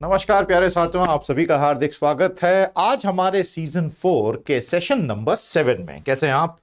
नमस्कार प्यारे साथियों, आप सभी का हार्दिक स्वागत है आज हमारे सीजन 4 के सेशन नंबर 7 में। कैसे हैं आप?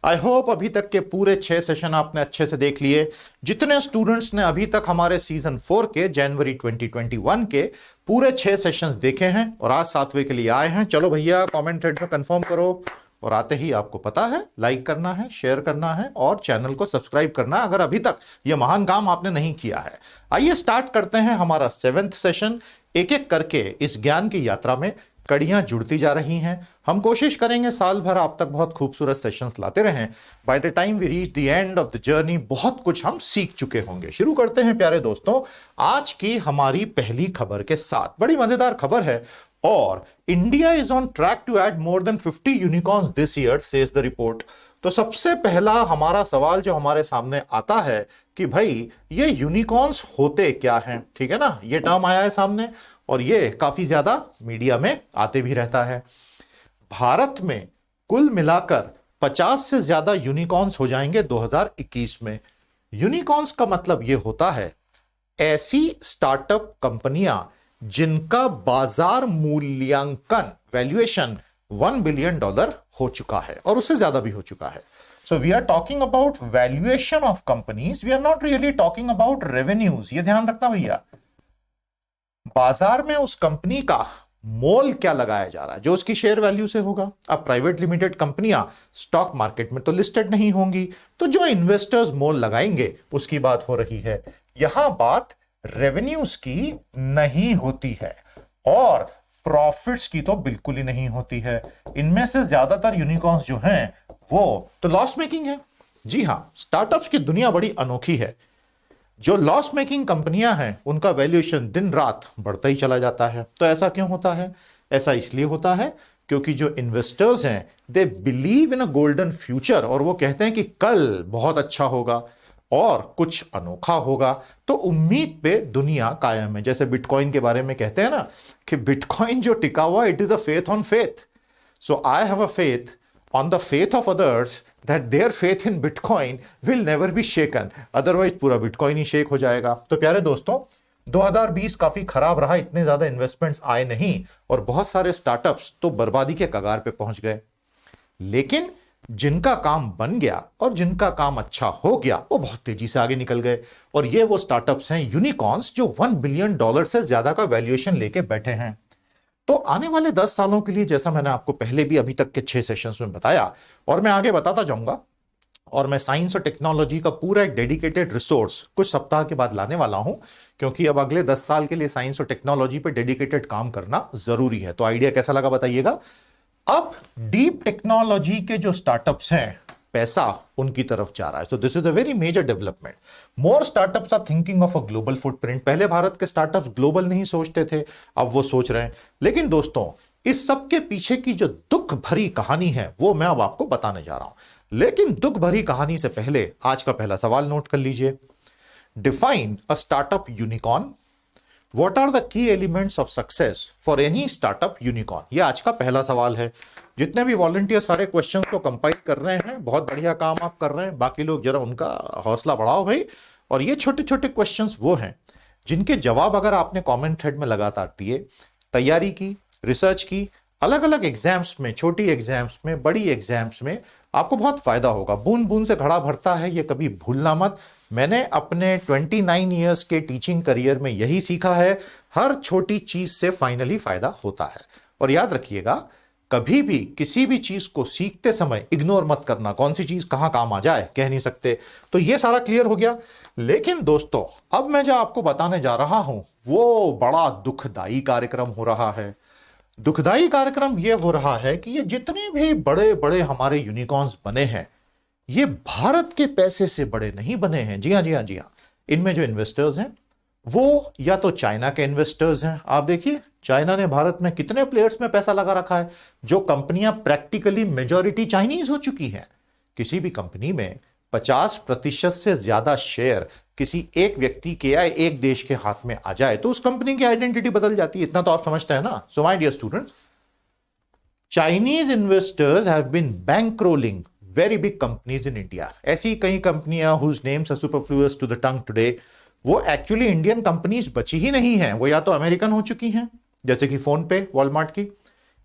आई होप अभी तक के पूरे 6 सेशन आपने अच्छे से देख लिए। जितने स्टूडेंट्स ने अभी तक हमारे सीजन 4 के जनवरी 2021 के पूरे 6 सेशंस देखे हैं और आज 7वें के लिए आए हैं, चलो भैया कमेंट थ्रेड में कंफर्म करो। और आते ही आपको पता है लाइक करना है, शेयर करना है और चैनल को सब्सक्राइब करना है अगर अभी तक यह महान काम आपने नहीं किया है। आइए स्टार्ट करते हैं हमारा 7th सेशन। एक एक करके इस ज्ञान की यात्रा में कड़ियां जुड़ती जा रही हैं। हम कोशिश करेंगे साल भर आप तक बहुत खूबसूरत सेशंस लाते रहें। By the time we reach the end of the journey बहुत कुछ हम सीख चुके होंगे। शुरू करते हैं प्यारे दोस्तों आज की हमारी पहली खबर के साथ। बड़ी मजेदार खबर है और India is on track to add more than 50 unicorns this year says the report. तो सबसे पहला हमारा सवाल जो हमारे सामने आता है कि भाई ये यूनिकॉर्न्स होते क्या हैं, ठीक है ना। ये टर्म आया है सामने और ये काफी ज्यादा मीडिया में आते भी रहता है। भारत में कुल मिलाकर 50 से ज्यादा यूनिकॉर्न्स हो जाएंगे 2021 में। यूनिकॉर्न्स का मतलब ये होता है ऐसी स्टार्टअप कंपनियां जिनका बाजार मूल्यांकन वैल्यूएशन $1 बिलियन हो चुका है और उससे ज्यादा भी हो चुका है। So we are talking about valuation of companies, we are not really talking about revenues. ये ध्यान रखना भैया, बाजार में उस कंपनी का मोल क्या लगाया जा रहा है जो उसकी शेयर वैल्यू से होगा। अब प्राइवेट लिमिटेड कंपनियां स्टॉक मार्केट में तो लिस्टेड नहीं होंगी, तो जो इन्वेस्टर्स मोल लगाएंगे उसकी बात हो रही है। यहां बात रेवेन्यूज की नहीं होती है और प्रॉफिट्स की तो बिल्कुल ही नहीं होती है। इनमें से ज्यादातर यूनिकॉर्न्स जो हैं वो तो लॉस मेकिंग है। जी हां, स्टार्टअप्स की दुनिया बड़ी अनोखी है। जो लॉस मेकिंग कंपनियां हैं उनका वैल्यूएशन दिन रात बढ़ता ही चला जाता है। तो ऐसा क्यों होता है? ऐसा इसलिए होता है क्योंकि जो इन्वेस्टर्स हैं they believe in a golden future और वो कहते हैं कि कल बहुत अच्छा होगा और कुछ अनोखा होगा। तो उम्मीद पे दुनिया कायम है। जैसे बिटकॉइन के बारे में कहते हैं ना कि बिटकॉइन जो टिका हुआ it is a faith on faith. So I have a faith on the faith of others that their faith in Bitcoin will never be shaken, otherwise पूरा बिटकॉइन ही शेक हो जाएगा। तो प्यारे दोस्तों 2020 काफी खराब रहा, इतने ज्यादा इन्वेस्टमेंट्स आए नहीं और बहुत सारे स्टार्टअप्स तो बर्बादी के कगार पे पहुंच गए। लेकिन जिनका काम बन गया और जिनका काम अच्छा हो गया वो बहुत तेजी से आगे निकल गए और ये वो स्टार्टअप्स हैं यूनिकॉर्न्स जो $1 बिलियन से ज्यादा का वैल्यूएशन लेके बैठे हैं। तो आने वाले 10 सालों के लिए जैसा मैंने आपको पहले भी अभी तक के 6 सेशंस में बताया और मैं आगे बताता जाऊंगा, और मैं साइंस और टेक्नोलॉजी का पूरा एक डेडिकेटेड रिसोर्स कुछ सप्ताह के बाद लाने वाला हूं, क्योंकि अब अगले 10 साल के लिए साइंस और टेक्नोलॉजी पे डेडिकेटेड काम करना जरूरी है। तो आइडिया कैसा लगा बताइएगा। अब डीप टेक्नोलॉजी के जो स्टार्टअप्स हैं पैसा उनकी तरफ जा रहा है। तो this is a very major development. More startups are thinking of a global footprint. पहले भारत के स्टार्टअप्स ग्लोबल नहीं सोचते थे, अब वो सोच रहे हैं। लेकिन दोस्तों इस सब के पीछे की जो दुख भरी कहानी है वो मैं अब आपको बताने जा रहा हूं। लेकिन दुख भरी कहानी से पहले आज का पहला सवाल नोट कर लीजिए। Define a startup unicorn. What are the key elements of success for any startup unicorn? ये आज का पहला सवाल है। जितने भी वॉलंटियर सारे क्वेश्चंस को कंपाइल कर रहे हैं, बहुत बढ़िया काम आप कर रहे हैं। बाकी लोग जरा उनका हौसला बढ़ाओ भाई। और ये छोटे छोटे क्वेश्चंस वो हैं जिनके जवाब अगर आपने कमेंट थ्रेड में लगातार दिए, तैयारी की, रिसर्च की, अलग अलग एग्जाम्स में, छोटी एग्जाम्स में, बड़ी एग्जाम्स में, आपको बहुत फायदा होगा। बूंद बूंद से घड़ा भरता है, ये कभी भूलना मत। मैंने अपने 29 इयर्स के टीचिंग करियर में यही सीखा है, हर छोटी चीज से फाइनली फायदा होता है। और याद रखिएगा कभी भी किसी भी चीज को सीखते समय इग्नोर मत करना। कौन सी चीज कहां काम आ जाए कह नहीं सकते। तो ये सारा क्लियर हो गया। लेकिन दोस्तों अब मैं जो आपको बताने जा रहा हूं वो बड़ा दुखदाई कार्यक्रम हो रहा है। दुखदाई कार्यक्रम यह हो रहा है कि ये जितने भी बड़े बड़े हमारे यूनिकॉर्न्स बने हैं ये भारत के पैसे से बड़े नहीं बने हैं। जी हां, जी हां, जी हां। इनमें जो इन्वेस्टर्स हैं वो या तो चाइना के इन्वेस्टर्स हैं। आप देखिए चाइना ने भारत में कितने प्लेयर्स में पैसा लगा रखा है। जो कंपनियां प्रैक्टिकली मेजॉरिटी चाइनीज हो चुकी हैं। किसी भी कंपनी में 50% से ज्यादा शेयर किसी एक व्यक्ति के या एक देश के हाथ में आ जाए तो उस कंपनी की आइडेंटिटी बदल जाती है। इतना तो आप समझते हैं ना। So my dear students, Chinese investors have been bankrolling very big companies in India. ऐसी कई कंपनियां whose names are superfluous to the tongue today वो एक्चुअली इंडियन कंपनीज बची ही नहीं है, वो या तो अमेरिकन हो चुकी हैं जैसे कि फोन पे वॉलमार्ट की,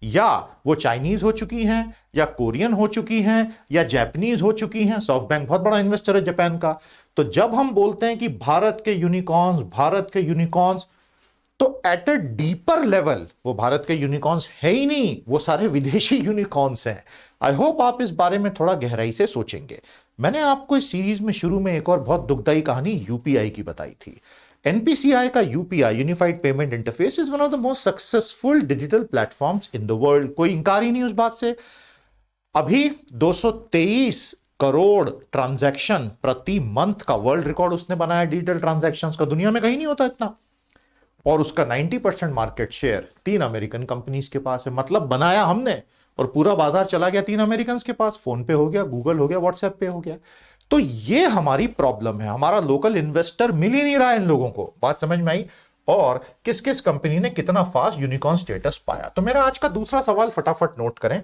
या वो चाइनीज हो चुकी हैं, या कोरियन हो चुकी हैं, या जापानीज हो चुकी हैं। सॉफ्ट बैंक बहुत बड़ा इन्वेस्टर है जापान का। तो जब हम बोलते हैं कि भारत के यूनिकॉर्न्स, तो एट अ डीपर लेवल वो भारत के यूनिकॉर्न्स है ही नहीं, वो सारे विदेशी यूनिकॉर्न्स हैं। आई होप आप इस बारे में थोड़ा गहराई से सोचेंगे। मैंने आपको इस सीरीज में शुरू में एक और बहुत दुखदाई कहानी यूपीआई की बताई थी। एनपीसीआई का UPI, unified payment interface, is one of the most successful digital platforms in the world. कोई इंकार ही नहीं उस बात से। अभी 223 करोड़ ट्रांजैक्शन प्रति मंथ का वर्ल्ड रिकॉर्ड उसने बनाया डिजिटल ट्रांजैक्शंस का। दुनिया में कहीं नहीं होता इतना। और उसका 90% मार्केट शेयर 3 अमेरिकन कंपनीज के पास है। मतलब बनाया हमने और पूरा बाजार चला गया 3 अमेरिकन के पास। फोन पे हो गया, गूगल हो गया, व्हाट्सएप पे हो गया। तो ये हमारी प्रॉब्लम है। हमारा लोकल इन्वेस्टर मिल ही नहीं रहा है इन लोगों को। बात समझ में आई? और किस किस कंपनी ने कितना फास्ट यूनिकॉर्न स्टेटस पाया। तो मेरा आज का दूसरा सवाल फटाफट नोट करें।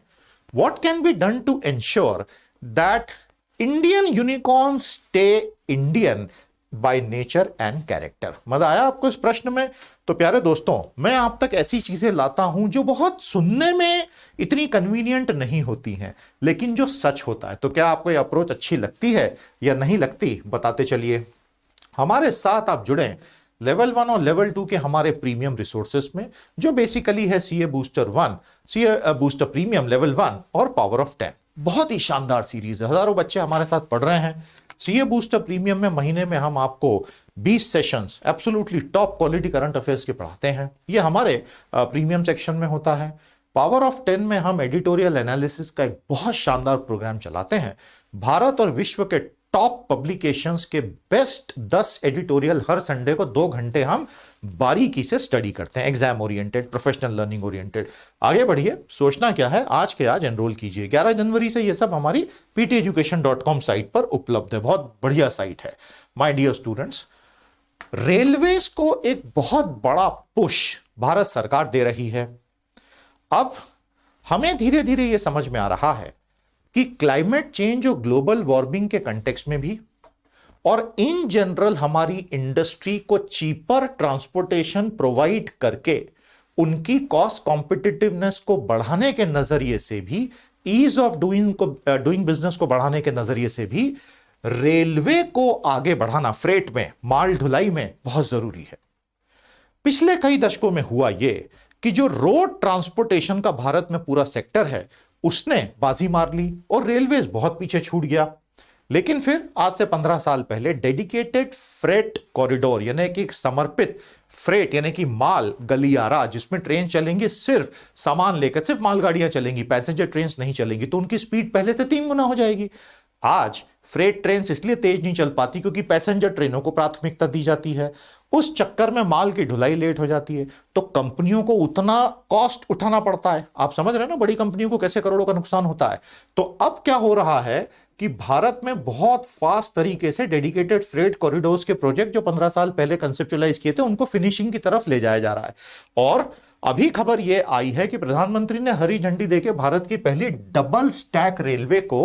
What can be done to ensure that Indian unicorn stay Indian by nature and character? मजा आया आपको इस प्रश्न में? तो प्यारे दोस्तों, मैं आप तक ऐसी चीजें लाता हूं जो बहुत सुनने में इतनी कन्वीनियंट नहीं होती हैं, लेकिन जो सच होता है। तो क्या आपको ये अप्रोच अच्छी लगती है या नहीं लगती, बताते चलिए। हमारे साथ आप जुड़े लेवल 1 और लेवल 2 के हमारे प्रीमियम रिसोर्सेस में, जो बेसिकली है CA booster 1, CA booster premium level 1 और पावर ऑफ 10। बहुत ही शानदार सीरीज है, हजारों बच्चे हमारे साथ पढ़ रहे हैं। सीए बूस्टर प्रीमियम में महीने में हम आपको 20 sessions absolutely top quality current affairs के पढ़ाते हैं। ये हमारे प्रीमियम सेक्शन में होता है। पावर ऑफ 10 में हम एडिटोरियल एनालिसिस का एक बहुत शानदार प्रोग्राम चलाते हैं। भारत और विश्व के टॉप पब्लिकेशंस के बेस्ट 10 एडिटोरियल हर संडे को 2 घंटे हम बारीकी से स्टडी करते हैं। Exam oriented, professional learning oriented. आगे बढ़िए, सोचना क्या है, आज के आज एनरोल कीजिए। 11 जनवरी से ये सब हमारी pteducation.com साइट पर उपलब्ध है। बहुत बढ़िया साइट है। माय डियर स्टूडेंट्स, रेलवेज को एक बहुत बड़ा पुश भारत सरकार दे रही है। अब हमें धीरे धीरे यह समझ में आ रहा है कि क्लाइमेट चेंज और ग्लोबल वार्मिंग के कंटेक्स्ट में भी, और इन जनरल हमारी इंडस्ट्री को चीपर ट्रांसपोर्टेशन प्रोवाइड करके उनकी कॉस्ट कॉम्पिटिटिवनेस को बढ़ाने के नजरिए से भी, ईज ऑफ डूइंग बिजनेस को बढ़ाने के नजरिए से भी रेलवे को आगे बढ़ाना, फ्रेट में, माल ढुलाई में बहुत जरूरी है। पिछले कई दशकों में हुआ यह कि जो रोड ट्रांसपोर्टेशन का भारत में पूरा सेक्टर है, उसने बाजी मार ली और रेलवे बहुत पीछे छूट गया। लेकिन फिर आज से 15 साल पहले डेडिकेटेड फ्रेट कॉरिडोर, यानी कि समर्पित फ्रेट यानी कि माल गलियारा, जिसमें ट्रेन चलेंगी सिर्फ सामान लेकर, सिर्फ मालगाड़ियां चलेंगी, पैसेंजर ट्रेन नहीं चलेंगी, तो उनकी स्पीड पहले से 3 गुना हो जाएगी। आज फ्रेट ट्रेन इसलिए तेज नहीं चल पाती क्योंकि पैसेंजर ट्रेनों को प्राथमिकता दी जाती है। उस चक्कर में माल की ढुलाई लेट हो जाती है, तो कंपनियों को उतना कॉस्ट उठाना पड़ता है। आप समझ रहे हैं ना, बड़ी कंपनियों को कैसे करोड़ों का नुकसान होता है। तो अब क्या हो रहा है कि भारत में बहुत फास्ट तरीके से डेडिकेटेड फ्रेट कॉरिडोर्स के प्रोजेक्ट जो 15 साल पहले कंसेप्चुअलाइज किए थे, उनको फिनिशिंग की तरफ ले जाया जा रहा है। और अभी खबर यह आई है कि प्रधानमंत्री ने हरी झंडी देकर भारत की पहली डबल स्टैक रेलवे को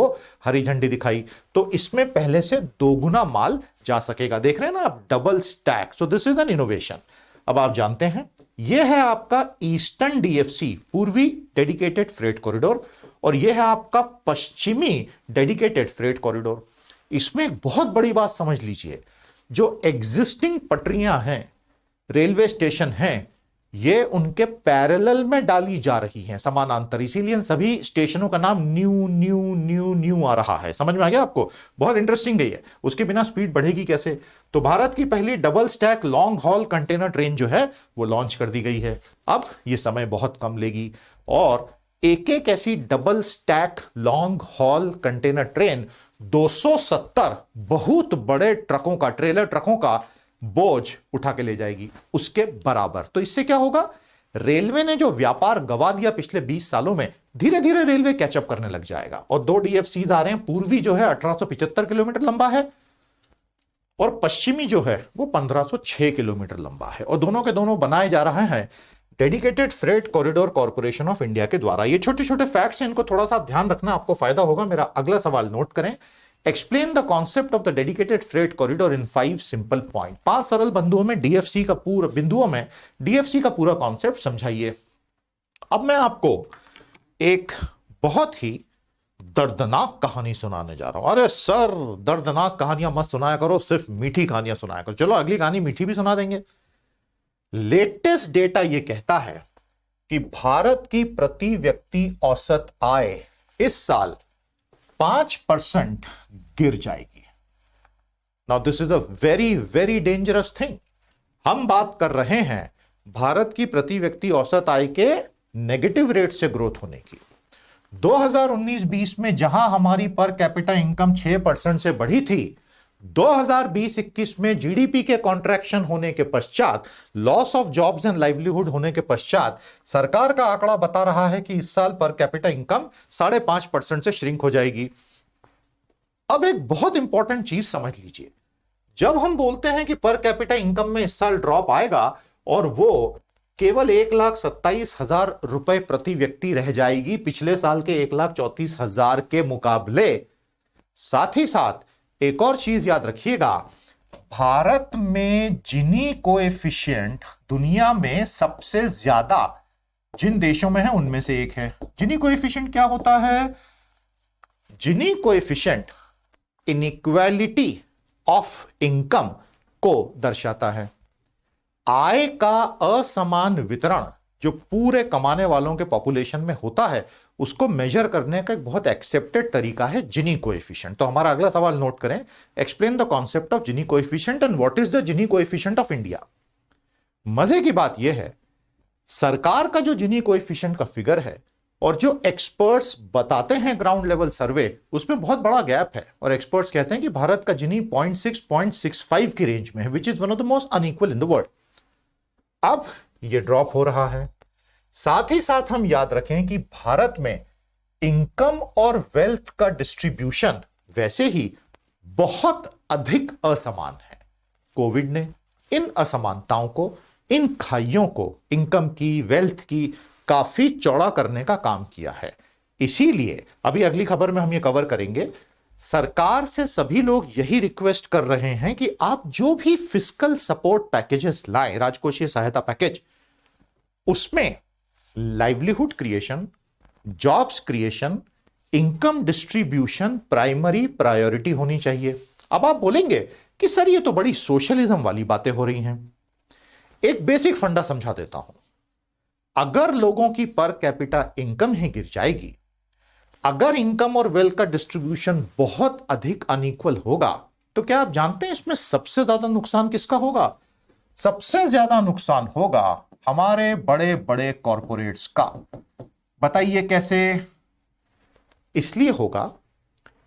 हरी झंडी दिखाई। तो इसमें पहले से 2 गुना माल जा सकेगा। देख रहे हैं ना आप, double stack. So this is an innovation. अब आप जानते हैं, यह है आपका ईस्टर्न डीएफसी, पूर्वी डेडिकेटेड फ्रेट कॉरिडोर, और यह है आपका पश्चिमी डेडिकेटेड फ्रेट कॉरिडोर। इसमें एक बहुत बड़ी बात समझ लीजिए, जो एग्जिस्टिंग पटरियां हैं, रेलवे स्टेशन हैं, ये उनके पैरेलल में डाली जा रही हैं, समानांतर। इसीलिए सभी स्टेशनों का नाम न्यू न्यू न्यू न्यू आ रहा है। समझ में आ गया आपको? बहुत इंटरेस्टिंग है ये। उसके बिना स्पीड बढ़ेगी कैसे? तो भारत की पहली double stack long haul container train जो है वो लॉन्च कर दी गई है। अब ये समय बहुत कम लेगी और एक एक ऐसी double stack long haul container train 270 बहुत बड़े ट्रकों का, ट्रेलर ट्रकों का बोझ उठा के ले जाएगी, उसके बराबर। तो इससे क्या होगा? रेलवे ने जो व्यापार गवा दिया पिछले 20 सालों में, धीरे धीरे रेलवे कैचअप करने लग जाएगा। और 2 डीएफसीज आ रहे हैं। पूर्वी जो है 1875 किलोमीटर लंबा है और पश्चिमी जो है वो 1506 किलोमीटर लंबा है, और दोनों के दोनों बनाए जा रहे हैं dedicated freight corridor corporation of India के द्वारा। ये छोटे छोटे फैक्ट्स हैं, इनको थोड़ा सा ध्यान रखना, आपको फायदा होगा। मेरा अगला सवाल नोट करें। Explain the concept of the dedicated freight corridor in 5 simple point. 5 सरल बिंदुओं में डीएफसी का पूरा कॉन्सेप्ट समझाइए। अब मैं आपको एक बहुत ही दर्दनाक कहानी सुनाने जा रहा हूं। अरे सर, दर्दनाक कहानियां मत सुनाया करो, सिर्फ मीठी कहानियां सुनाया करो। चलो अगली कहानी मीठी भी सुना देंगे। लेटेस्ट डेटा यह कहता है कि भारत की प्रति व्यक्ति औसत आय इस साल 5% गिर जाएगी। Now this is a very very dangerous thing. हम बात कर रहे हैं भारत की प्रति व्यक्ति औसत आय के नेगेटिव रेट से ग्रोथ होने की। 2019-20 में जहां हमारी पर कैपिटा इनकम 6% से बढ़ी थी, 2020-21 में जीडीपी के कॉन्ट्रैक्शन होने के पश्चात, loss of jobs and livelihood होने के पश्चात सरकार का आंकड़ा बता रहा है कि इस साल पर कैपिटा इनकम 5.5% से श्रिंक हो जाएगी। अब एक बहुत इंपॉर्टेंट चीज समझ लीजिए, जब हम बोलते हैं कि पर कैपिटा इनकम में इस साल ड्रॉप आएगा और वो केवल 1,27,000 रुपए प्रति व्यक्ति रह जाएगी पिछले साल के 1,34,000 के मुकाबले, साथ ही साथ एक और चीज याद रखिएगा, भारत में जिनी कोएफिशिएंट दुनिया में सबसे ज्यादा जिन देशों में है उनमें से एक है। जिनी कोएफिशिएंट क्या होता है? जिनी कोएफिशिएंट इनइक्वालिटी ऑफ इनकम को दर्शाता है। आय का असमान वितरण जो पूरे कमाने वालों के पॉपुलेशन में होता है, उसको मेजर करने का एक बहुत एक्सेप्टेड तरीका है जिनी कोएफिशिएंट। तो हमारा अगला सवाल नोट करें, explain the concept of Gini coefficient and what is the Gini coefficient of India. मजे की बात यह है, सरकार का जो जिनी कोएफिशिएंट का फिगर है और जो एक्सपर्ट्स बताते हैं ग्राउंड लेवल सर्वे, उसमें बहुत बड़ा गैप है। और एक्सपर्ट्स कहते हैं कि भारत का जिनी 0.6-0.65 की रेंज में है, which is one of the most unequal in the world. अब यह ड्रॉप हो रहा है। साथ ही साथ हम याद रखें कि भारत में इनकम और वेल्थ का डिस्ट्रीब्यूशन वैसे ही बहुत अधिक असमान है। कोविड ने इन असमानताओं को, इन खाइयों को, इनकम की, वेल्थ की काफी चौड़ा करने का काम किया है। इसीलिए अभी अगली खबर में हम ये कवर करेंगे, सरकार से सभी लोग यही रिक्वेस्ट कर रहे हैं कि आप जो भी फिस्कल सपोर्ट पैकेजेस लाएं, राजकोषीय सहायता पैकेज, उसमें livelihood creation, jobs creation, income distribution primary priority होनी चाहिए। अब आप बोलेंगे कि सर ये तो बड़ी सोशलिज्म वाली बातें हो रही हैं। एक बेसिक फंडा समझा देता हूं। अगर लोगों की पर कैपिटा इनकम ही गिर जाएगी, अगर इनकम और वेल्थ का डिस्ट्रीब्यूशन बहुत अधिक अनइक्वल होगा, तो क्या आप जानते हैं इसमें सबसे ज्यादा नुकसान किसका होगा? सबसे ज्यादा नुकसान होगा हमारे बड़े बड़े कॉरपोरेट्स का। बताइए कैसे? इसलिए होगा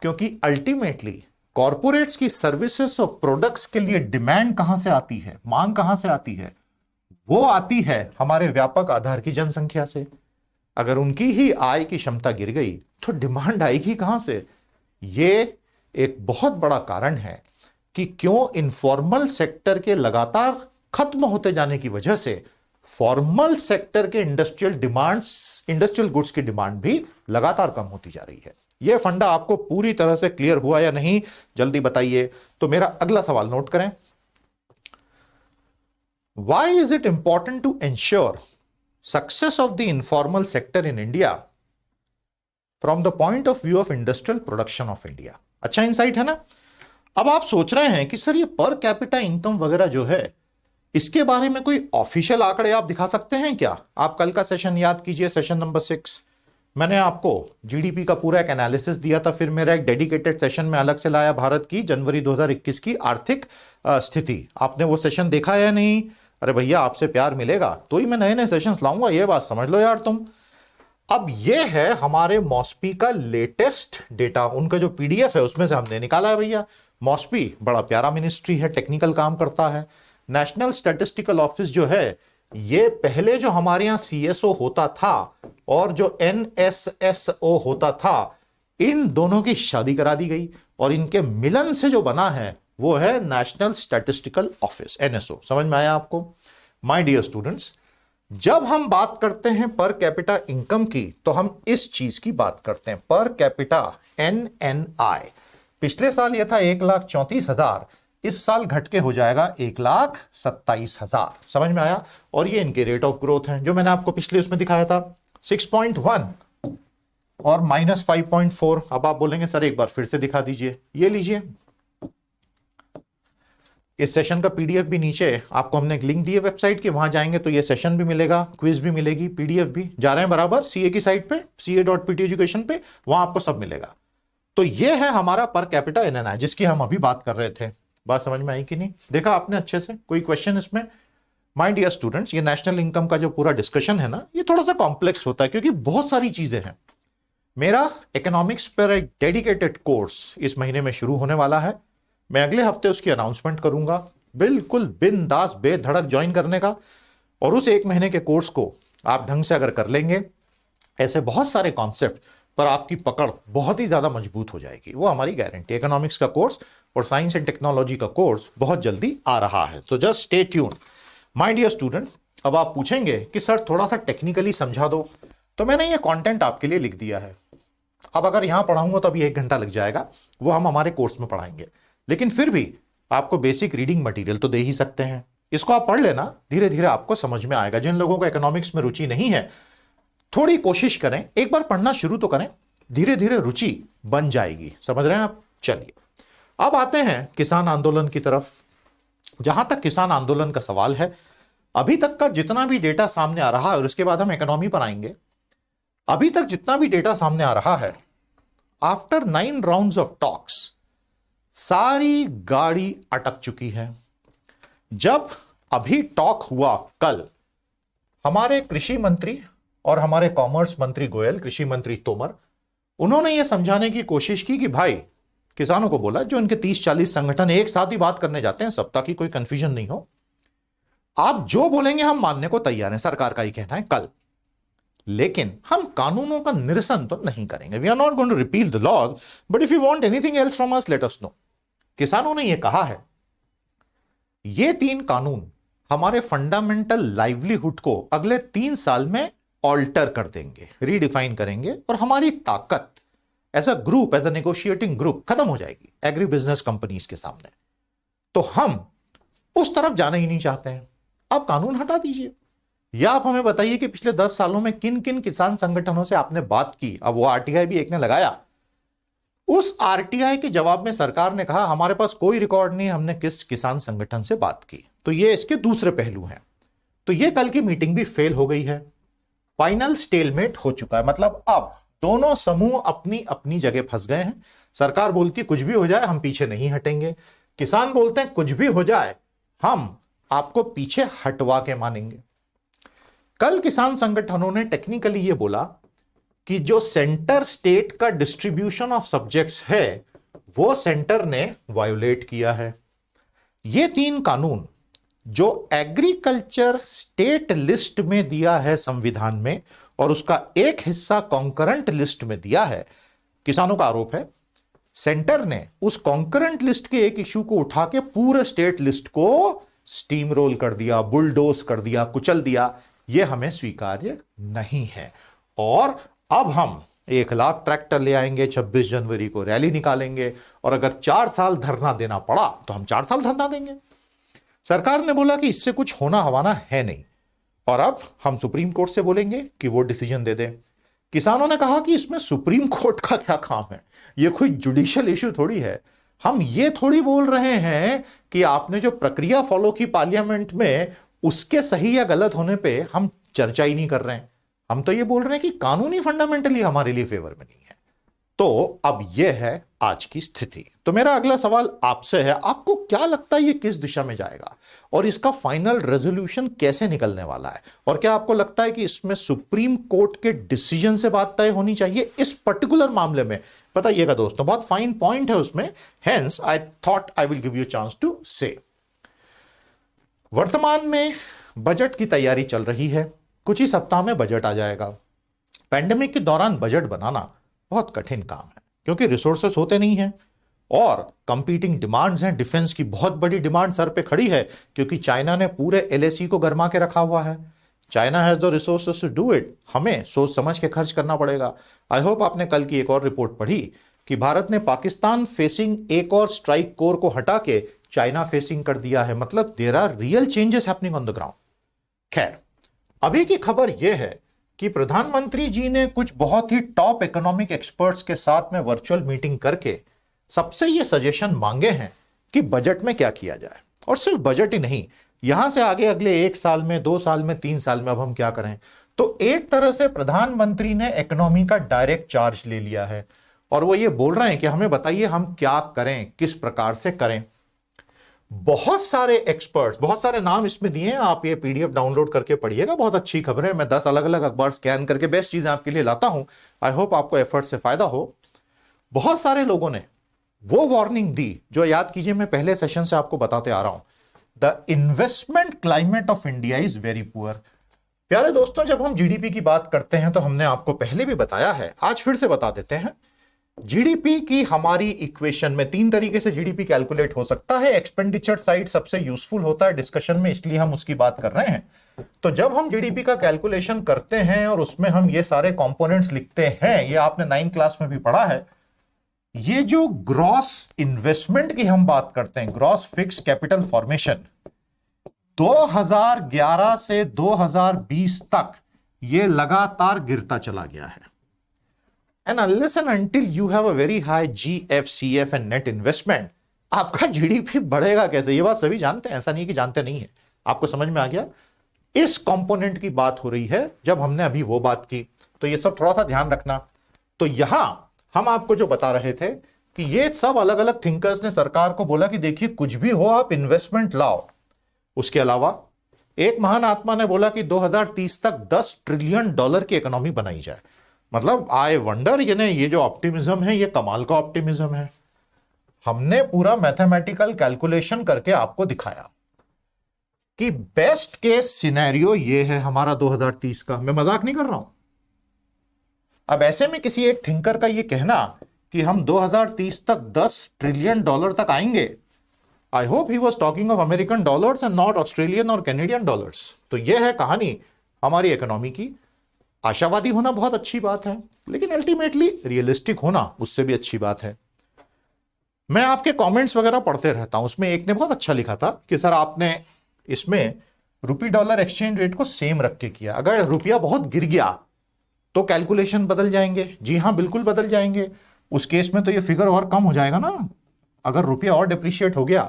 क्योंकि अल्टीमेटली कॉरपोरेट्स की सर्विसेज और प्रोडक्ट्स के लिए डिमांड कहां से आती है, मांग कहां से आती है? वो आती है हमारे व्यापक आधार की जनसंख्या से। अगर उनकी ही आय की क्षमता गिर गई तो डिमांड आएगी कहां से? ये एक बहुत बड़ा कारण है कि क्यों इनफॉर्मल सेक्टर के लगातार खत्म होते जाने की वजह से फॉर्मल सेक्टर के इंडस्ट्रियल गुड्स की डिमांड भी लगातार कम होती जा रही है। यह फंडा आपको पूरी तरह से क्लियर हुआ या नहीं, जल्दी बताइए। तो मेरा अगला सवाल नोट करें, Why is it important to ensure success of the informal sector in India from the point of view of industrial production of India? अच्छा इंसाइट है ना। अब आप सोच रहे हैं कि सर ये पर कैपिटा इनकम वगैरह जो है, इसके बारे में कोई ऑफिशियल आंकड़े आप दिखा सकते हैं क्या? आप कल का सेशन याद कीजिए, सेशन नंबर 6, मैंने आपको जीडीपी का पूरा एक एनालिसिस दिया था। फिर मेरा एक डेडिकेटेड सेशन में अलग से लाया भारत की जनवरी 2021 की आर्थिक स्थिति। आपने वो सेशन देखा है या नहीं? अरे भैया, आपसे प्यार मिलेगा तो ही मैं नए नए सेशंस लाऊंगा, ये बात समझ लो यार तुम। अब ये है हमारे मॉस्पी का लेटेस्ट डेटा, उनका जो पीडीएफ है उसमें से हमने निकाला है। भैया मॉस्पी बड़ा प्यारा मिनिस्ट्री है, टेक्निकल काम करता है। नेशनल स्टैटिस्टिकल ऑफिस जो है, ये पहले जो हमारे यहां सीएसओ होता था और जो एनएसएसओ होता था, इन दोनों की शादी करा दी गई और इनके मिलन से जो बना है वो है नेशनल स्टैटिस्टिकल ऑफिस, एनएसओ। समझ में आया आपको? माय डियर स्टूडेंट्स, जब हम बात करते हैं पर कैपिटा इनकम की, तो हम इस चीज की बात करते हैं, पर कैपिटा एनएनआई, पिछले साल यह था 1,34,000, इस साल घट के हो जाएगा 1,27,000। समझ में आया? और ये इनके रेट ऑफ ग्रोथ हैं जो मैंने आपको पिछले उसमें दिखाया था, 6.1 और -5.4। अब आप बोलेंगे सर एक बार फिर से दिखा दीजिए। ये लीजिए, इस सेशन का पीडीएफ भी नीचे आपको हमने एक लिंक दी है वेबसाइट की, वहां जाएंगे तो ये सेशन भी मिलेगा, क्विज भी मिलेगी, पीडीएफ भी। जा रहे हैं बराबर सीए की साइट पे, ca.pt एजुकेशन पे, वहां आपको सब मिलेगा। तो ये है हमारा पर कैपिटा एनएनआई जिसकी हम अभी बात कर रहे थे। बात समझ में आई कि नहीं? देखा आपने अच्छे से? कोई क्वेश्चन इसमें? माय डियर स्टूडेंट्स, ये नेशनल इनकम का जो पूरा डिस्कशन है ना, ये थोड़ा सा कॉम्प्लेक्स होता है क्योंकि बहुत सारी चीजें हैं। मेरा इकोनॉमिक्स पर एक डेडिकेटेड कोर्स इस महीने में शुरू होने वाला है। मैं अगले हफ्ते उसकी अनाउंसमेंट करूंगा। बिल्कुल बिंदास बेधड़क ज्वाइन करने का, और उस एक महीने के कोर्स को आप ढंग से अगर कर लेंगे, ऐसे बहुत सारे कॉन्सेप्ट पर आपकी पकड़ बहुत ही ज्यादा मजबूत हो जाएगी, वो हमारी गारंटी। इकोनॉमिक्स का कोर्स और साइंस एंड टेक्नोलॉजी का कोर्स बहुत जल्दी आ रहा है, तो just stay tune my dear student. अब आप पूछेंगे कि सर थोड़ा सा टेक्निकली समझा दो, तो मैंने ये कंटेंट आपके लिए लिख दिया है। अब अगर यहां पढ़ाऊंगा तो अभी 1 घंटा लग जाएगा, वो हम हमारे कोर्स में पढ़ाएंगे, लेकिन फिर भी आपको बेसिक रीडिंग मटेरियल तो दे ही सकते हैं। इसको आप पढ़ लेना, धीरे धीरे आपको समझ में आएगा। जिन लोगों को इकोनॉमिक्स में रुचि नहीं है, थोड़ी कोशिश करें, एक बार पढ़ना शुरू तो करें, धीरे धीरे रुचि बन जाएगी। समझ रहे हैं आप? चलिए अब आते हैं किसान आंदोलन की तरफ। जहां तक किसान आंदोलन का सवाल है, अभी तक का जितना भी डेटा सामने आ रहा है, और उसके बाद हम इकोनॉमी पर आएंगे, अभी तक जितना भी डेटा सामने आ रहा है, आफ्टर 9 राउंड्स ऑफ टॉक्स सारी गाड़ी अटक चुकी है। जब अभी टॉक हुआ कल, हमारे कृषि मंत्री और हमारे कॉमर्स मंत्री गोयल, कृषि मंत्री तोमर, उन्होंने यह समझाने की कोशिश की कि भाई, किसानों को बोला, जो इनके 30-40 संगठन एक साथ ही बात करने जाते हैं, सब ताकि कोई कंफ्यूजन नहीं हो, आप जो बोलेंगे हम मानने को तैयार हैं, सरकार का ही कहना है कल, लेकिन हम कानूनों का निरसन तो नहीं करेंगे। We are not going to repeal the law, but if you want anything else from us, let us know. किसानों ने यह कहा है, ये 3 कानून हमारे फंडामेंटल लाइवलीहुड को अगले 3 साल में ऑल्टर कर देंगे, रीडिफाइन करेंगे, और हमारी ताकत as a group, as a negotiating group खत्म हो जाएगी एग्री बिजनेस कंपनीज के सामने। तो हम उस तरफ जाना ही नहीं चाहते हैं। अब कानून हटा दीजिए, या आप हमें बताइए कि पिछले 10 सालों में किन किन किसान संगठनों से आपने बात की। अब वो आरटीआई भी एक ने लगाया, उस आरटीआई के जवाब में सरकार ने कहा हमारे पास कोई रिकॉर्ड नहीं, हमने किस किसान संगठन से बात की। तो ये इसके दूसरे पहलू हैं। तो ये कल की मीटिंग भी फेल हो गई है, फाइनल स्टेलमेट हो चुका है। मतलब अब दोनों समूह अपनी अपनी जगह फंस गए हैं। सरकार बोलती कुछ भी हो जाए हम पीछे नहीं हटेंगे, किसान बोलते हैं कुछ भी हो जाए हम आपको पीछे हटवा के मानेंगे। कल किसान संगठनों ने टेक्निकली यह बोला कि जो सेंटर स्टेट का डिस्ट्रीब्यूशन ऑफ सब्जेक्ट्स है, वो सेंटर ने वायोलेट किया है। ये 3 कानून जो एग्रीकल्चर स्टेट लिस्ट में दिया है संविधान में, और उसका एक हिस्सा कॉन्करेंट लिस्ट में दिया है, किसानों का आरोप है सेंटर ने उस कॉन्करेंट लिस्ट के एक इश्यू को उठा के पूरे स्टेट लिस्ट को स्टीम रोल कर दिया, बुलडोज कर दिया, कुचल दिया। यह हमें स्वीकार्य नहीं है। और अब हम 1 लाख ट्रैक्टर ले आएंगे, 26 जनवरी को रैली निकालेंगे, और अगर 4 साल धरना देना पड़ा तो हम 4 साल धरना देंगे। सरकार ने बोला कि इससे कुछ होना हवाना है नहीं, और अब हम सुप्रीम कोर्ट से बोलेंगे कि वो डिसीजन दे दे। किसानों ने कहा कि इसमें सुप्रीम कोर्ट का क्या काम है, ये कोई जुडिशियल इश्यू थोड़ी है। हम ये थोड़ी बोल रहे हैं कि आपने जो प्रक्रिया फॉलो की पार्लियामेंट में, उसके सही या गलत होने पे हम चर्चा ही नहीं कर रहे हैं। हम तो ये बोल रहे हैं कि कानूनी फंडामेंटली हमारे लिए फेवर में नहीं है। तो अब यह है आज की स्थिति। तो मेरा अगला सवाल आपसे है, आपको क्या लगता है ये किस दिशा में जाएगा और इसका फाइनल रेजोल्यूशन कैसे निकलने वाला है? और क्या आपको लगता है कि इसमें सुप्रीम कोर्ट के डिसीजन से बात तय होनी चाहिए इस पर्टिकुलर मामले में? बताइएगा दोस्तों, बहुत फाइन पॉइंट है उसमें। Hence I thought I will give you chance to say. वर्तमान में बजट की तैयारी चल रही है, कुछ ही सप्ताह में बजट आ जाएगा। पैंडेमिक के दौरान बजट बनाना बहुत कठिन काम है क्योंकि रिसोर्सेस होते नहीं हैं और कंपीटिंग डिमांड्स हैं। डिफेंस की बहुत बड़ी डिमांड सर पे खड़ी है क्योंकि चाइना ने पूरे एलएसी को गरमा के रखा हुआ है। China has the resources to do it, हमें सोच समझ के खर्च करना पड़ेगा। आई होप आपने कल की एक और रिपोर्ट पढ़ी कि भारत ने पाकिस्तान फेसिंग एक और स्ट्राइक कोर को हटा के चाइना फेसिंग कर दिया है। मतलब there are real changes happening on the ground. खैर, अभी की खबर यह है कि प्रधानमंत्री जी ने कुछ बहुत ही टॉप इकोनॉमिक एक्सपर्ट्स के साथ में वर्चुअल मीटिंग करके सबसे ये सजेशन मांगे हैं कि बजट में क्या किया जाए। और सिर्फ बजट ही नहीं, यहां से आगे अगले 1 साल में, 2 साल में, 3 साल में अब हम क्या करें। तो एक तरह से प्रधानमंत्री ने इकोनॉमी का डायरेक्ट चार्ज ले लिया है और वो ये बोल रहे हैं कि हमें बताइए हम क्या करें, किस प्रकार से करें। बहुत सारे एक्सपर्ट्स, बहुत सारे नाम इसमें दिए हैं, आप ये पीडीएफ डाउनलोड करके पढ़िएगा, बहुत अच्छी खबर है। मैं 10 अलग अलग अखबार स्कैन करके बेस्ट चीजें आपके लिए लाता हूं। आई होप आपको एफर्ट से फायदा हो। बहुत सारे लोगों ने वो वार्निंग दी जो याद कीजिए मैं पहले सेशन से आपको बताते आ रहा हूं। The investment climate of India is very poor. प्यारे दोस्तों, जब हम जीडीपी की बात करते हैं तो हमने आपको पहले भी बताया है, आज फिर से बता देते हैं। जीडीपी की हमारी इक्वेशन में 3 तरीके से जीडीपी कैलकुलेट हो सकता है। एक्सपेंडिचर साइड सबसे यूजफुल होता है डिस्कशन में, इसलिए हम उसकी बात कर रहे हैं। तो जब हम जीडीपी का कैलकुलेशन करते हैं और उसमें हम ये सारे कंपोनेंट्स लिखते हैं, ये आपने 9th क्लास में भी पढ़ा है। ये जो ग्रॉस इन्वेस्टमेंट की हम बात करते हैं, ग्रॉस फिक्स कैपिटल फॉर्मेशन, 2011 से 2020 तक ये लगातार गिरता चला गया है। And unless and until you have a very high GFCF and net investment, आपका जीडीपी बढ़ेगा कैसे? ये बात सभी जानते हैं, ऐसा नहीं कि जानते नहीं है। आपको समझ में आ गया? इस कंपोनेंट की बात हो रही है जब हमने अभी वो बात की, तो ये सब थोड़ा सा ध्यान रखना। तो यहां हम आपको जो बता रहे थे कि ये सब अलग अलग थिंकर्स ने सरकार को बोला कि देखिए कुछ भी हो आप इन्वेस्टमेंट लाओ। उसके अलावा एक महान आत्मा ने बोला कि 2030 तक $10 ट्रिलियन की इकोनॉमी बनाई जाए। मतलब आई वंडर, ये जो ऑप्टिमिज्म है ये कमाल का ऑप्टिमिज्म है। हमने पूरा मैथमेटिकल कैलकुलेशन करके आपको दिखाया कि बेस्ट केस सिनेरियो ये है हमारा 2030 का। मैं मजाक नहीं कर रहा हूं। अब ऐसे में किसी एक थिंकर का ये कहना कि हम 2030 तक $10 ट्रिलियन तक आएंगे, I hope he was talking of American dollars and not Australian और कैनेडियन डॉलर्स। तो यह है कहानी हमारी इकोनॉमी की। आशावादी होना बहुत अच्छी बात है, लेकिन अल्टीमेटली रियलिस्टिक होना उससे भी अच्छी बात है। मैं आपके कमेंट्स वगैरह पढ़ते रहता हूं, उसमें एक ने बहुत अच्छा लिखा था कि सर आपने इसमें रुपी डॉलर एक्सचेंज रेट को सेम रख के किया, अगर रुपया बहुत गिर गया तो कैलकुलेशन बदल जाएंगे। जी हां, बिल्कुल बदल जाएंगे। उस केस में तो ये फिगर और कम हो जाएगा ना। अगर रुपया और डिप्रिशिएट हो गया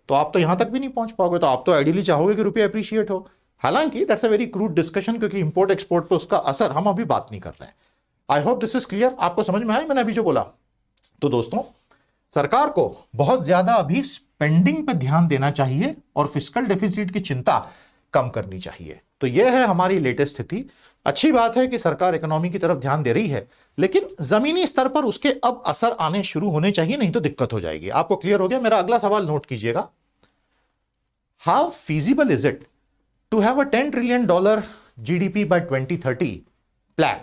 तो आप तो यहां तक भी नहीं पहुंच पाओगे। तो आप तो आइडियली चाहोगे कि रुपया अप्रिशिएट हो। हालांकि that's a very crude discussion, क्योंकि इंपोर्ट एक्सपोर्ट पे उसका असर हम अभी बात नहीं कर रहे हैं। I hope this is clear. आपको समझ में आया मैंने अभी जो बोला? तो दोस्तों, सरकार को बहुत ज्यादा अभी स्पेंडिंग पे ध्यान देना चाहिए और फिस्कल डेफिसिट की चिंता कम करनी चाहिए। तो यह है हमारी लेटेस्ट स्थिति। अच्छी बात है कि सरकार इकोनॉमी की तरफ ध्यान दे रही है, लेकिन जमीनी स्तर पर उसके अब असर आने शुरू होने चाहिए, नहीं तो दिक्कत हो जाएगी। आपको क्लियर हो गया? मेरा अगला सवाल नोट कीजिएगा। How feasible is it to have a $10 trillion GDP by 2030 plan?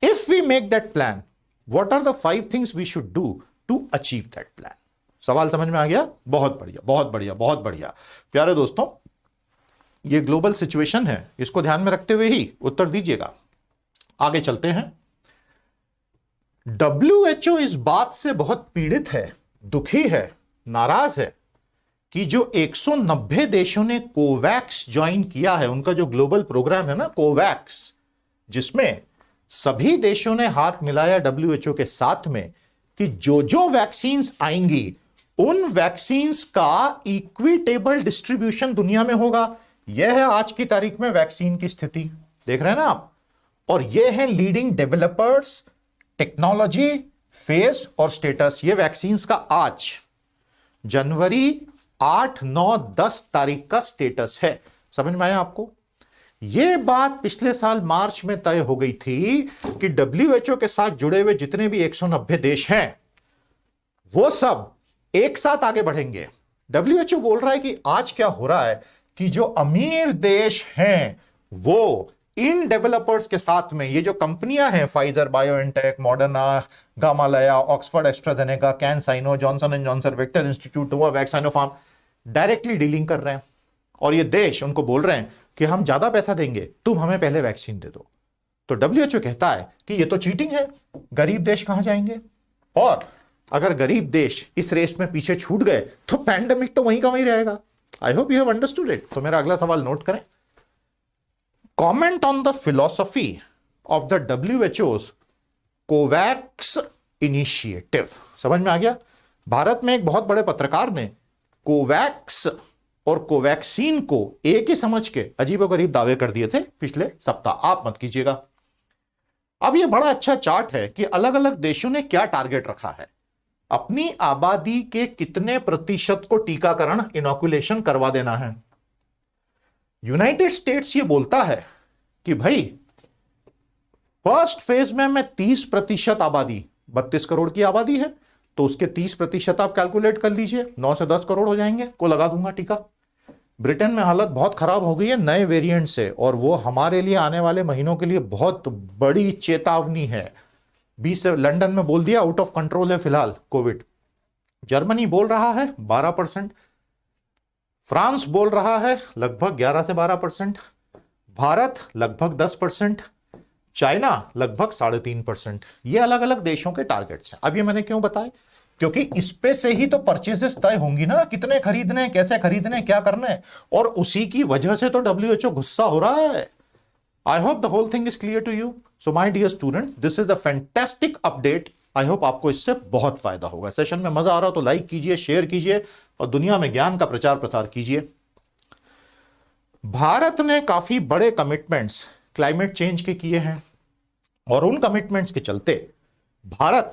If we make that plan, what are the 5 things we should do to achieve that plan? सवाल समझ में आ गया? बहुत बढ़िया, बहुत बढ़िया, बहुत बढ़िया। प्यारे दोस्तों, ये ग्लोबल सिचुएशन है, इसको ध्यान में रखते हुए ही उत्तर दीजिएगा। आगे चलते हैं। WHO इस बात से बहुत पीड़ित है, दुखी है, नाराज है कि जो 190 देशों ने कोवैक्स ज्वाइन किया है, उनका जो ग्लोबल प्रोग्राम है ना कोवैक्स, जिसमें सभी देशों ने हाथ मिलाया WHO के साथ में कि जो जो वैक्सीन्स आएंगी उन वैक्सीन्स का इक्विटेबल डिस्ट्रीब्यूशन दुनिया में होगा। यह है आज की तारीख में वैक्सीन की स्थिति, देख रहे हैं ना आप। और यह है लीडिंग डेवलपर्स, टेक्नोलॉजी, फेज और स्टेटस। यह वैक्सीन्स का आज जनवरी 8, 9, 10 तारीख का स्टेटस है। समझ में आया आपको? यह बात पिछले साल मार्च में तय हो गई थी कि WHO के साथ जुड़े हुए जितने भी 190 देश हैं वो सब एक साथ आगे बढ़ेंगे। WHO बोल रहा है कि आज क्या हो रहा है कि जो अमीर देश हैं वो इन डेवलपर्स के साथ में, ये जो कंपनियां हैं Pfizer, BioNTech, Moderna, Gamaleya, Oxford AstraZeneca, CanSino, Johnson and Johnson, Vector Institute, Novavax, Sinopharm, directly dealing कर रहे हैं। और ये देश उनको बोल रहे हैं कि हम ज्यादा पैसा देंगे, तुम हमें पहले वैक्सीन दे दो। तो डब्ल्यूएचओ कहता है कि ये तो चीटिंग है, गरीब देश कहां जाएंगे, और अगर गरीब देश इस रेस में पीछे छूट गए तो पैंडेमिक तो वहीं का वहीं रहेगा। I hope you have understood it. तो मेरा अगला सवाल नोट करें, comment on the philosophy of the डब्ल्यूएचओ's कोवैक्स इनिशिएटिव। समझ में आ गया? भारत में एक बहुत बड़े पत्रकार ने कोवैक्स और कोवैक्सीन को एक ही समझ के अजीबोगरीब दावे कर दिए थे पिछले सप्ताह। आप मत कीजिएगा। अब यह बड़ा अच्छा चार्ट है कि अलग अलग देशों ने क्या टारगेट रखा है, अपनी आबादी के कितने प्रतिशत को टीकाकरण इनोकुलेशन करवा देना है। यूनाइटेड स्टेट्स ये बोलता है कि भाई फर्स्ट फेज में मैं 30% आबादी, 32 करोड़ की आबादी है तो उसके 30% आप कैलकुलेट कर लीजिए, 9 से 10 करोड़ हो जाएंगे, को लगा दूंगा टीका। ब्रिटेन में हालत बहुत खराब हो गई है नए वेरिएंट से, और वो हमारे लिए आने वाले महीनों के लिए बहुत बड़ी चेतावनी है। 20 से लंदन में बोल दिया आउट ऑफ कंट्रोल है फिलहाल कोविड। जर्मनी बोल रहा है 12%, फ्रांस बोल रहा है लगभग 11 से 12%, भारत लगभग 10%, चाइना लगभग 3.5%। ये अलग अलग देशों के टारगेट्स हैं। अब ये मैंने क्यों बताया, क्योंकि इस पे से ही तो परचेजेस तय होंगी ना, कितने खरीदने, कैसे खरीदने, क्या करना है, और उसी की वजह से तो डब्ल्यूएचओ गुस्सा हो रहा है। I hope the whole thing is clear to you. So my dear student, this is the fantastic update. I hope आपको इससे बहुत फायदा होगा। सेशन में मजा आ रहा हो तो लाइक कीजिए, शेयर कीजिए और दुनिया में ज्ञान का प्रचार प्रसार कीजिए। भारत ने काफी बड़े कमिटमेंट्स क्लाइमेट चेंज के किए हैं, और उन कमिटमेंट्स के चलते भारत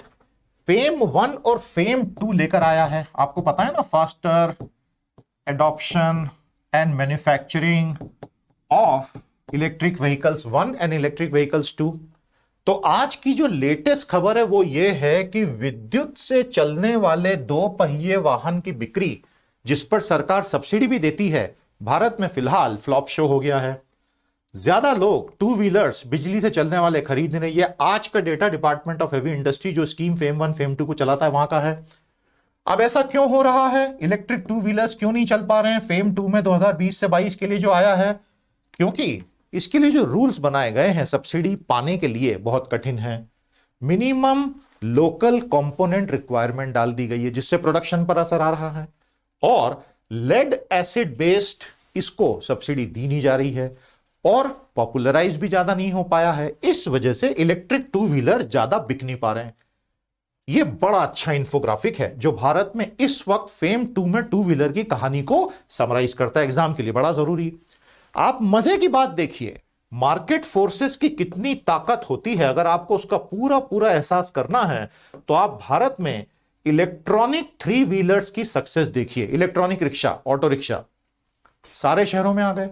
फेम 1 और फेम 2 लेकर आया है। आपको पता है ना, faster adoption and manufacturing of electric vehicles 1 and electric vehicles 2। तो आज की जो लेटेस्ट खबर है वो ये है कि विद्युत से चलने वाले 2 पहिए वाहन की बिक्री, जिस पर सरकार सब्सिडी भी देती है, भारत में फिलहाल फ्लॉप शो हो गया है। ज्यादा लोग 2 व्हीलर्स बिजली से चलने वाले खरीद रहे हैं। ये आज का data department of heavy industry जो स्कीम फेम 1 फेम 2 को चलाता है वहां का है। अब ऐसा क्यों हो रहा है, इलेक्ट्रिक 2 व्हीलर्स क्यों नहीं चल पा रहे हैं फेम 2 में 2020 से 22 के लिए जो आया है? क्योंकि इसके लिए जो रूल्स बनाए गए हैं सब्सिडी पाने के लिए बहुत कठिन है। मिनिमम लोकल कंपोनेंट रिक्वायरमेंट डाल दी गई है, जिससे प्रोडक्शन पर असर आ रहा है, और लेड एसिड बेस्ड इसको सब्सिडी दी नहीं जा रही है, और पॉपुलराइज भी ज्यादा नहीं हो पाया है। इस वजह से इलेक्ट्रिक 2 व्हीलर ज्यादा बिक नहीं पा रहे हैं। यह बड़ा अच्छा इंफोग्राफिक है जो भारत में इस वक्त फेम 2 में 2 व्हीलर की कहानी को समराइज करता है, एग्जाम के लिए बड़ा जरूरी। आप मजे की बात देखिए, मार्केट फोर्सेस की कितनी ताकत होती है। अगर आपको उसका पूरा पूरा एहसास करना है तो आप भारत में इलेक्ट्रॉनिक 3 व्हीलर्स की सक्सेस देखिए। इलेक्ट्रॉनिक रिक्शा, ऑटो रिक्शा सारे शहरों में आ गए।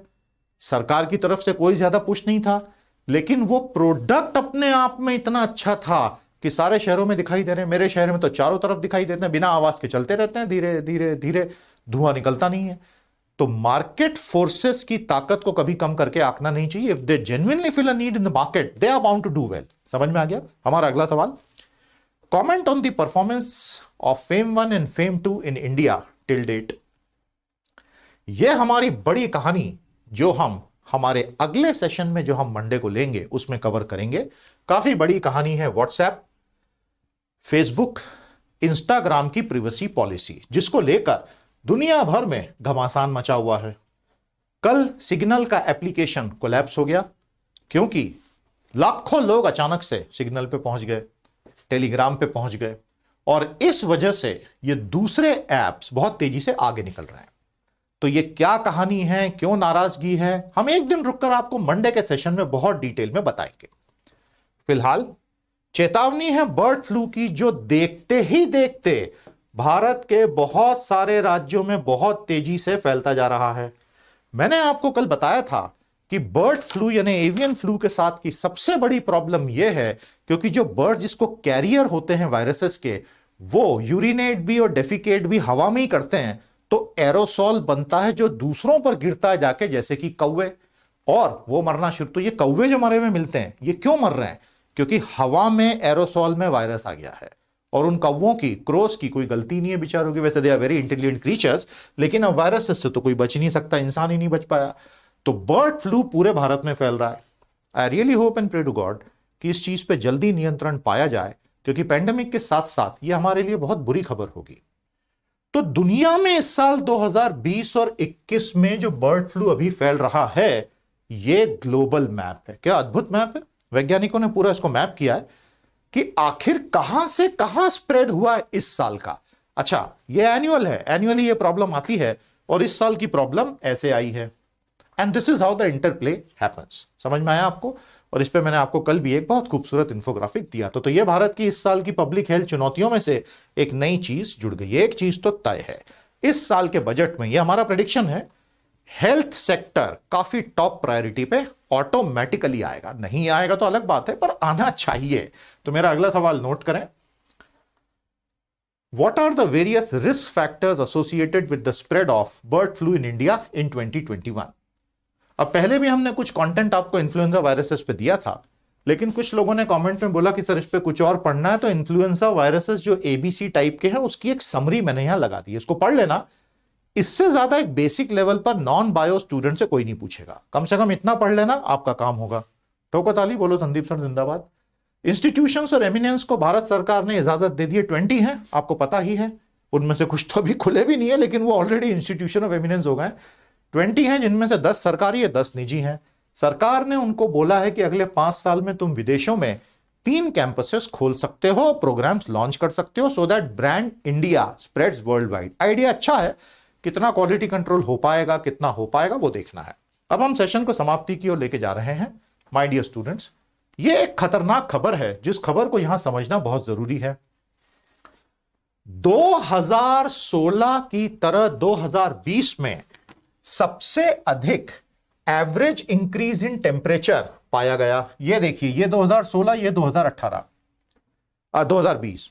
सरकार की तरफ से कोई ज्यादा पुश नहीं था, लेकिन वो प्रोडक्ट अपने आप में इतना अच्छा था कि सारे शहरों में दिखाई दे रहे हैं। मेरे शहर में तो चारों तरफ दिखाई देते हैं, बिना आवाज के चलते रहते हैं, धीरे धीरे धीरे, धुआं निकलता नहीं है। तो मार्केट फोर्सेस की ताकत को कभी कम करके आंकना नहीं चाहिए। If they genuinely feel a need in the market, they are bound to do well. समझ में आ गया? हमारा अगला सवाल, comment on the performance of FAME 1 and FAME 2 in India till date. यह हमारी बड़ी कहानी जो हम हमारे अगले सेशन में, जो हम मंडे को लेंगे, उसमें कवर करेंगे। काफी बड़ी कहानी है व्हाट्सएप, फेसबुक, इंस्टाग्राम की प्रिवेसी पॉलिसी, जिसको लेकर दुनिया भर में घमासान मचा हुआ है। कल सिग्नल का एप्लीकेशन कोलैप्स हो गया क्योंकि लाखों लोग अचानक से सिग्नल पे पहुंच गए, टेलीग्राम पे पहुंच गए, और इस वजह से ये दूसरे ऐप्स बहुत तेजी से आगे निकल रहे हैं। तो ये क्या कहानी है, क्यों नाराजगी है, हम एक दिन रुककर आपको मंडे के सेशन में बहुत डिटेल में बताएंगे। फिलहाल चेतावनी है बर्ड फ्लू की, जो देखते ही देखते भारत के बहुत सारे राज्यों में बहुत तेजी से फैलता जा रहा है। मैंने आपको कल बताया था कि बर्ड फ्लू यानी एवियन फ्लू के साथ की सबसे बड़ी प्रॉब्लम यह है, क्योंकि जो बर्ड जिसको कैरियर होते हैं वायरसेस के, वो यूरिनेट भी और डेफिकेट भी हवा में ही करते हैं, तो एरोसॉल बनता है जो दूसरों पर गिरता है जाके, जैसे कि कौवे, और वो मरना शुरू। तो ये कौवे जो मरे हुए मिलते हैं, ये क्यों मर रहे हैं? क्योंकि हवा में एरोसॉल में वायरस आ गया है, और उन कौवों की, क्रोस की कोई गलती नहीं है बेचारों की। वैसे they are very intelligent creatures, लेकिन अब वायरस से तो कोई बच नहीं सकता, इंसान ही नहीं बच पाया। तो बर्ड फ्लू पूरे भारत में फैल रहा है। I really hope and pray to God कि इस चीज पे जल्दी नियंत्रण पाया जाए, क्योंकि पैंडेमिक के साथ साथ ये हमारे लिए बहुत बुरी खबर होगी। तो दुनिया में इस साल 2020 और 21 में जो बर्ड फ्लू अभी फैल रहा है, ये ग्लोबल मैप है। क्या अद्भुत मैप है। वैज्ञानिकों ने पूरा इसको मैप किया है कि आखिर कहां से कहां स्प्रेड हुआ है इस साल का। अच्छा, ये एनुअल है, एनुअली ये प्रॉब्लम आती है, और इस साल की प्रॉब्लम ऐसे आई है। And this is how the interplay happens. समझ में आया आपको? और इस पे मैंने आपको कल भी एक बहुत खूबसूरत इंफोग्राफिक दिया। तो ये भारत की इस साल की पब्लिक हेल्थ चुनौतियों में से एक नई चीज जुड़ गई। एक चीज तो तय है, इस साल के बजट में, ये हमारा प्रेडिक्शन है, हेल्थ सेक्टर काफी टॉप प्रायोरिटी पे ऑटोमेटिकली आएगा। नहीं आएगा तो अलग बात है, पर आना चाहिए। तो मेरा अगला सवाल नोट करें, What are the various risk factors associated with the spread of bird flu in India in 2021? अब पहले भी हमने कुछ कंटेंट आपको इन्फ्लुएंजा वायरसेस पे दिया था, लेकिन कुछ लोगों ने कमेंट में बोला कि सर इस पे कुछ और पढ़ना है, तो इन्फ्लुएंजा वायरसेस जो एबीसी टाइप के हैं उसकी एक समरी मैंने यहां लगा दी है, इसको पढ़ लेना। इससे ज्यादा एक बेसिक लेवल पर नॉन बायो स्टूडेंट से कोई नहीं पूछेगा, कम से कम इतना पढ़ लेना, आपका काम होगा। ठोको ताली, बोलो संदीप सर जिंदाबाद। इंस्टीट्यूशंस और एमिनेंस को भारत सरकार ने इजाजत दे दी है, 20 है, आपको पता ही है। उनमें से कुछ तो अभी खुले भी नहीं है, लेकिन वो ऑलरेडी इंस्टीट्यूशन ऑफ एमिनेंस हो गए। 20 हैं, जिनमें से 10 सरकारी है, 10 निजी हैं। सरकार ने उनको बोला है कि अगले 5 साल में तुम विदेशों में 3 कैंपसेस खोल सकते हो, प्रोग्राम्स लॉन्च कर सकते हो, so that brand India spreads world wide. Idea अच्छा है, कितना क्वालिटी कंट्रोल हो पाएगा, कितना हो पाएगा, वो देखना है। अब हम सेशन को समाप्ति की ओर लेके जा रहे हैं। माय डियर स्टूडेंट्स, ये एक खतरनाक खबर है, जिस खबर को यहां समझना बहुत जरूरी है। 2016 की तरह 2020 में सबसे अधिक एवरेज इंक्रीज इन टेम्परेचर पाया गया। ये देखिए, ये 2016, ये 2018, 2020,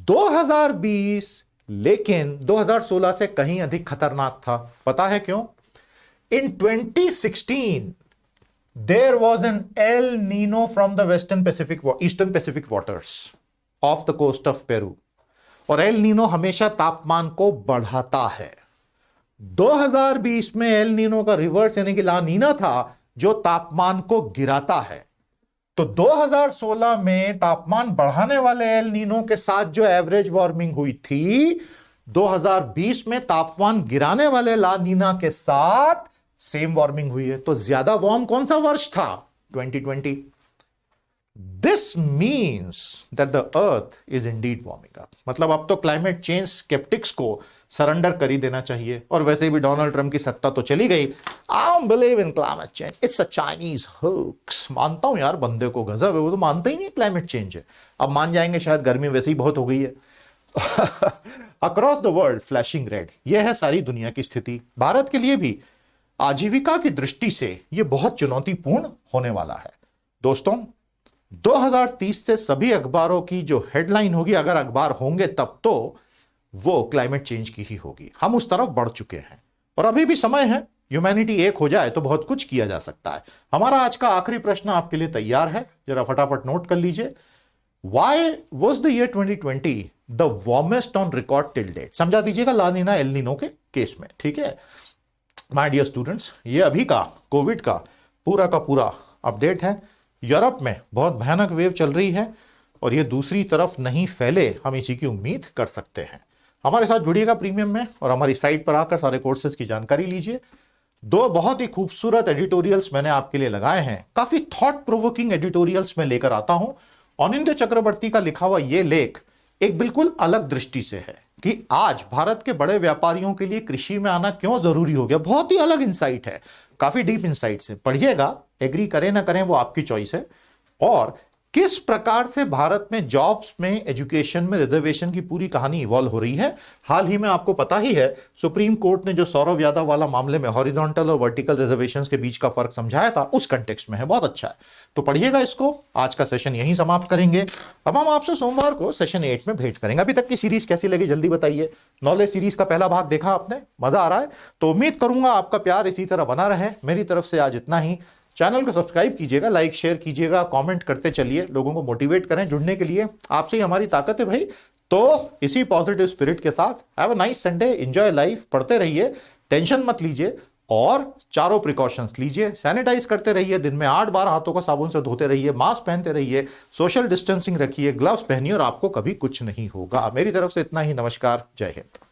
2020, लेकिन 2016 से कहीं अधिक खतरनाक था। पता है क्यों? इन 2016 there was an El Nino from the Eastern Pacific waters off the coast of Peru, और एल नीनो हमेशा तापमान को बढ़ाता है। 2020 में एल नीनो का रिवर्स यानी कि ला नीना था, जो तापमान को गिराता है। तो 2016 में तापमान बढ़ाने वाले एल नीनो के साथ जो एवरेज वार्मिंग हुई थी, 2020 में तापमान गिराने वाले ला नीना के साथ सेम वार्मिंग हुई है। तो ज्यादा वार्म कौन सा वर्ष था? 2020। This means that the earth is Indeed warming up. मतलब अब तो क्लाइमेट चेंज स्केप्टिक्स को सरेंडर कर ही देना चाहिए। और वैसे भी डोनाल्ड ट्रंप की सत्ता तो चली गई। I don't believe in climate change, it's a Chinese hoax. मानता हूं यार, बंदे को गजब है, वो तो मानता ही नहीं क्लाइमेट चेंज है। अब मान जाएंगे शायद, गर्मी वैसे ही बहुत हो गई है। Across the world flashing red, यह है सारी दुनिया की स्थिति। भारत के लिए भी आजीविका की दृष्टि से यह बहुत चुनौतीपूर्ण होने वाला है। दोस्तों, 2030 से सभी अखबारों की जो हेडलाइन होगी, अगर अखबार होंगे तब, तो वो क्लाइमेट चेंज की ही होगी। हम उस तरफ बढ़ चुके हैं और अभी भी समय है। ह्यूमैनिटी एक हो जाए तो बहुत कुछ किया जा सकता है। हमारा आज का आखिरी प्रश्न आपके लिए तैयार है, जरा फटाफट नोट कर लीजिए। Why was the year 2020 the warmest on record till date? समझा दीजिएगा ला नीना एल नीनो के केस में, ठीक है। माय डियर स्टूडेंट्स, ये अभी का कोविड का पूरा अपडेट है। यूरोप में बहुत भयानक वेव चल रही है और ये दूसरी तरफ नहीं फैले, हम इसी की उम्मीद कर सकते हैं। हमारे साथ जुड़िएगा प्रीमियम में और हमारी साइट पर आकर सारे कोर्सेज की जानकारी लीजिए। 2 बहुत ही खूबसूरत एडिटोरियल्स मैंने आपके लिए लगाए हैं। काफी थॉट प्रोवोकिंग एडिटोरियल्स में लेकर आता हूं। अनिंद्य चक्रवर्ती का लिखा हुआ यह लेख एक बिल्कुल अलग दृष्टि से है कि आज भारत के बड़े व्यापारियों के लिए कृषि में आना क्यों जरूरी हो गया। बहुत ही अलग इंसाइट है, काफी डीप इंसाइट से पढ़िएगा। एग्री करें ना करें वो आपकी चॉइस है। और किस प्रकार से भारत में जॉब्स में, एजुकेशन में रिजर्वेशन की पूरी कहानी इवॉल्व हो रही है। हाल ही में आपको पता ही है, सुप्रीम कोर्ट ने जो सौरव यादव वाला मामले में हॉरिजॉन्टल और वर्टिकल रिजर्वेशंस के बीच का फर्क समझाया था, उस कंटेक्स्ट में है। बहुत अच्छा है, तो पढ़िएगा इसको। आज का सेशन यहीं समाप्त करेंगे। अब हम आपसे सोमवार को सेशन 8 में भेंट करेंगे। अभी तक की सीरीज कैसी लगी जल्दी बताइए। नॉलेज सीरीज का पहला भाग देखा आपने, मजा आ रहा है? तो उम्मीद करूंगा आपका प्यार इसी तरह बना रहे। मेरी तरफ से आज इतना ही। चैनल को सब्सक्राइब कीजिएगा, लाइक शेयर कीजिएगा, कमेंट करते चलिए, लोगों को मोटिवेट करें जुड़ने के लिए। आपसे ही हमारी ताकत है भाई। तो इसी पॉजिटिव स्पिरिट के साथ have a nice Sunday, enjoy life, पढ़ते रहिए, टेंशन मत लीजिए। और चारों प्रिकॉशंस लीजिए, सैनिटाइज करते रहिए, दिन में 8 बार हाथों को साबुन से धोते रहिए, मास्क पहनते रहिए, सोशल डिस्टेंसिंग रखिए, ग्लव्स पहनिए और आपको कभी कुछ नहीं होगा। मेरी तरफ से इतना ही। नमस्कार, जय हिंद।